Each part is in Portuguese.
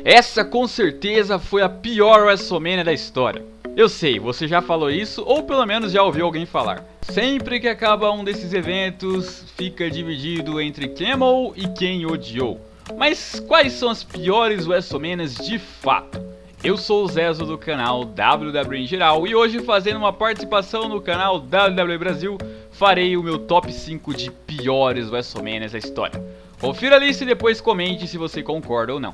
Essa com certeza foi a pior WrestleMania da história. Eu sei, você já falou isso ou pelo menos já ouviu alguém falar. Sempre que acaba um desses eventos, fica dividido entre quem amou e quem odiou. Mas quais são as piores WrestleManias de fato? Eu sou o Zezo do canal WWE em geral e hoje, fazendo uma participação no canal WWE Brasil, farei o meu top 5 de piores WrestleManias da história. Confira a lista e depois comente se você concorda ou não.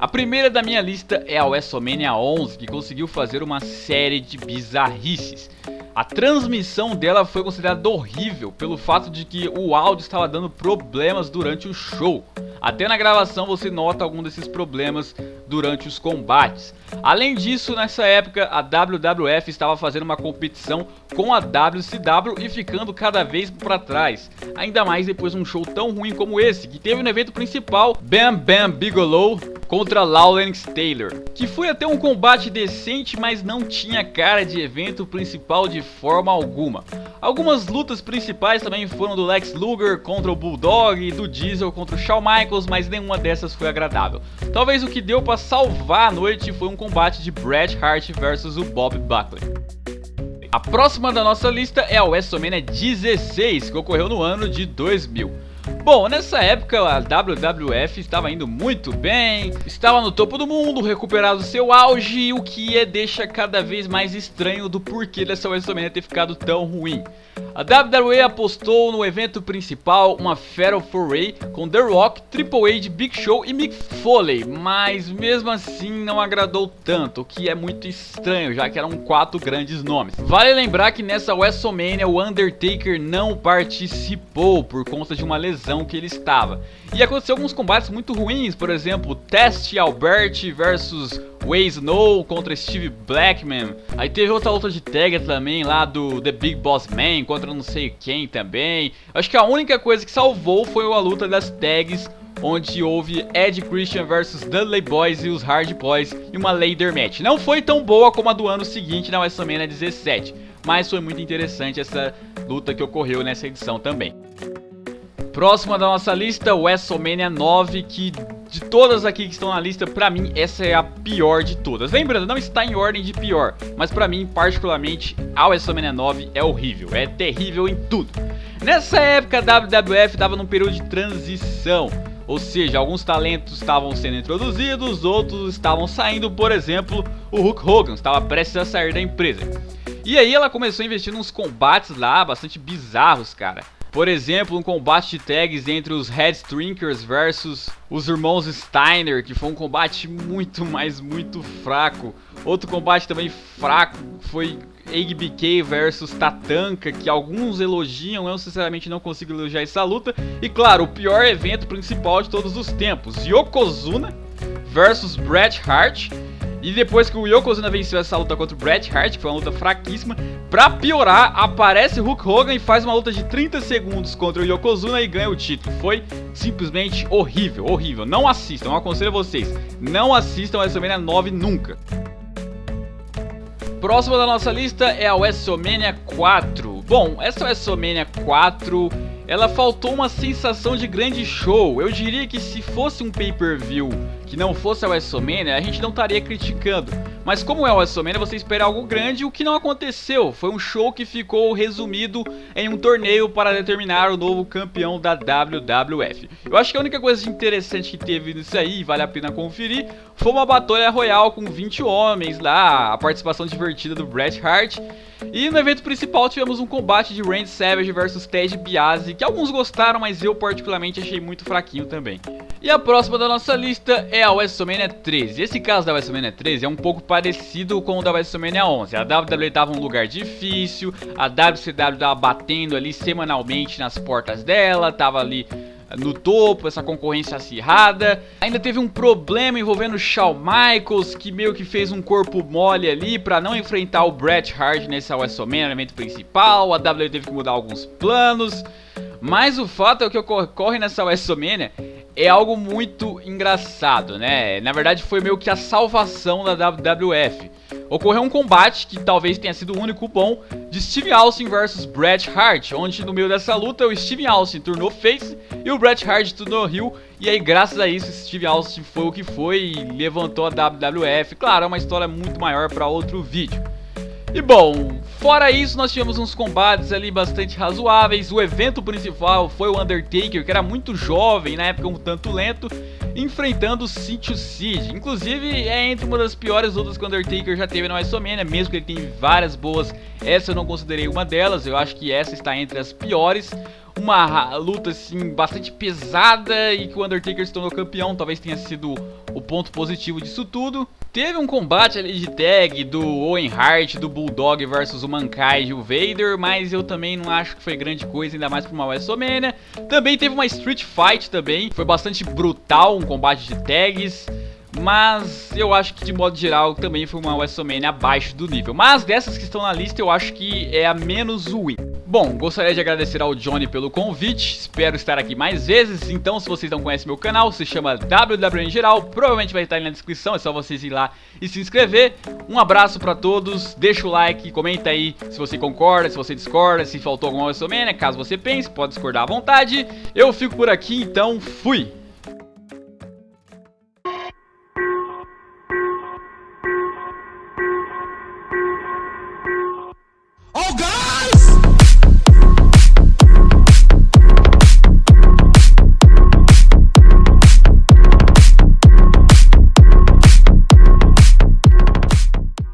A primeira da minha lista é a WrestleMania 11, que conseguiu fazer uma série de bizarrices. A transmissão dela foi considerada horrível pelo fato de que o áudio estava dando problemas durante o show. Até na gravação você nota algum desses problemas durante os combates. Além disso, nessa época a WWF estava fazendo uma competição com a WCW e ficando cada vez para trás. Ainda mais depois de um show tão ruim como esse, que teve no evento principal Bam Bam Bigelow contra Lawrence Taylor, que foi até um combate decente, mas não tinha cara de evento principal de forma alguma. Algumas lutas principais também foram do Lex Luger contra o Bulldog e do Diesel contra o Shawn Michaels, mas nenhuma dessas foi agradável. Talvez o que deu para salvar a noite foi um combate de Bret Hart versus o Bob Buckley. A próxima da nossa lista é a WrestleMania 16, que ocorreu no ano de 2000. Bom, nessa época a WWF estava indo muito bem, estava no topo do mundo, recuperado seu auge, o que deixa cada vez mais estranho do porquê dessa WrestleMania ter ficado tão ruim. A WWE apostou no evento principal uma Fatal 4-Way com The Rock, Triple H, Big Show e Mick Foley, mas mesmo assim não agradou tanto, o que é muito estranho, já que eram 4 grandes nomes. Vale lembrar que nessa WrestleMania o Undertaker não participou por conta de uma lesão que ele estava. E aconteceu alguns combates muito ruins, por exemplo, Test Albert versus Way Snow contra Steve Blackman. Aí teve outra luta de tag também lá do The Big Boss Man contra não sei quem também. Acho que a única coisa que salvou foi a luta das tags, onde houve Edge Christian versus Dudley Boyz e os Hard Boys e uma ladder match. Não foi tão boa como a do ano seguinte na WrestleMania 17, mas foi muito interessante essa luta que ocorreu nessa edição também. Próxima da nossa lista, WrestleMania 9, que de todas aqui que estão na lista, pra mim essa é a pior de todas. Lembrando, não está em ordem de pior, mas pra mim particularmente a WrestleMania 9 é horrível, é terrível em tudo. Nessa época a WWF estava num período de transição, ou seja, alguns talentos estavam sendo introduzidos, outros estavam saindo, por exemplo, o Hulk Hogan estava prestes a sair da empresa. E aí ela começou a investir nos combates lá, bastante bizarros, cara. Por exemplo, um combate de tags entre os Headstrinkers versus os irmãos Steiner, que foi um combate muito fraco. Outro combate também fraco foi HBK versus Tatanka, que alguns elogiam, eu sinceramente não consigo elogiar essa luta. E claro, o pior evento principal de todos os tempos, Yokozuna versus Bret Hart. E depois que o Yokozuna venceu essa luta contra o Bret Hart, que foi uma luta fraquíssima, pra piorar, aparece Hulk Hogan e faz uma luta de 30 segundos contra o Yokozuna e ganha o título. Foi simplesmente horrível, horrível. Não assistam, eu aconselho a vocês, não assistam a WrestleMania 9 nunca. Próxima da nossa lista é a WrestleMania 4. Bom, essa WrestleMania 4, ela faltou uma sensação de grande show. Eu diria que se fosse um pay-per-view que não fosse a WrestleMania, a gente não estaria criticando. Mas como é a WrestleMania, você espera algo grande, o que não aconteceu. Foi um show que ficou resumido em um torneio para determinar o novo campeão da WWF. Eu acho que a única coisa interessante que teve nisso aí, vale a pena conferir, foi uma batalha royal com 20 homens lá, a participação divertida do Bret Hart. E no evento principal tivemos um combate de Randy Savage versus Ted DiBiase, que alguns gostaram, mas eu particularmente achei muito fraquinho também. E a próxima da nossa lista é a WrestleMania 13. Esse caso da WrestleMania 13 é um pouco parecido com o da WrestleMania 11. A WWE estava num lugar difícil, a WCW estava batendo ali semanalmente nas portas dela, estava ali no topo, essa concorrência acirrada. Ainda teve um problema envolvendo o Shawn Michaels, que meio que fez um corpo mole ali pra não enfrentar o Bret Hart nesse WrestleMania, no evento principal. A WWE teve que mudar alguns planos. Mas o fato é que o que ocorre nessa WrestleMania é algo muito engraçado, né? Na verdade foi meio que a salvação da WWF. Ocorreu um combate, que talvez tenha sido o único bom, de Steve Austin vs Bret Hart, onde no meio dessa luta o Steve Austin tornou face e o Bret Hart tornou heel, e aí graças a isso Steve Austin foi o que foi e levantou a WWF. Claro, é uma história muito maior para outro vídeo. E bom, fora isso nós tivemos uns combates ali bastante razoáveis. O evento principal foi o Undertaker, que era muito jovem, na época um tanto lento, enfrentando o Sítio Cid. Inclusive é entre uma das piores lutas que o Undertaker já teve na WrestleMania, mesmo que ele tenha várias boas, essa eu não considerei uma delas, eu acho que essa está entre as piores. Uma luta assim bastante pesada e que o Undertaker se tornou campeão, talvez tenha sido o ponto positivo disso tudo. Teve um combate ali de tag do Owen Hart, do Bulldog versus o Mankind e o Vader, mas eu também não acho que foi grande coisa, ainda mais para uma WrestleMania. Também teve uma Street Fight também, foi bastante brutal, um combate de tags. Mas eu acho que de modo geral também foi uma WrestleMania abaixo do nível. Mas dessas que estão na lista eu acho que é a menos ruim. Bom, gostaria de agradecer ao Johnny pelo convite, espero estar aqui mais vezes. Então se vocês não conhecem meu canal, se chama WWE em Geral, provavelmente vai estar aí na descrição, é só vocês ir lá e se inscrever. Um abraço pra todos, deixa o like, comenta aí se você concorda, se você discorda, se faltou alguma WrestleMania, caso você pense, pode discordar à vontade. Eu fico por aqui, então fui!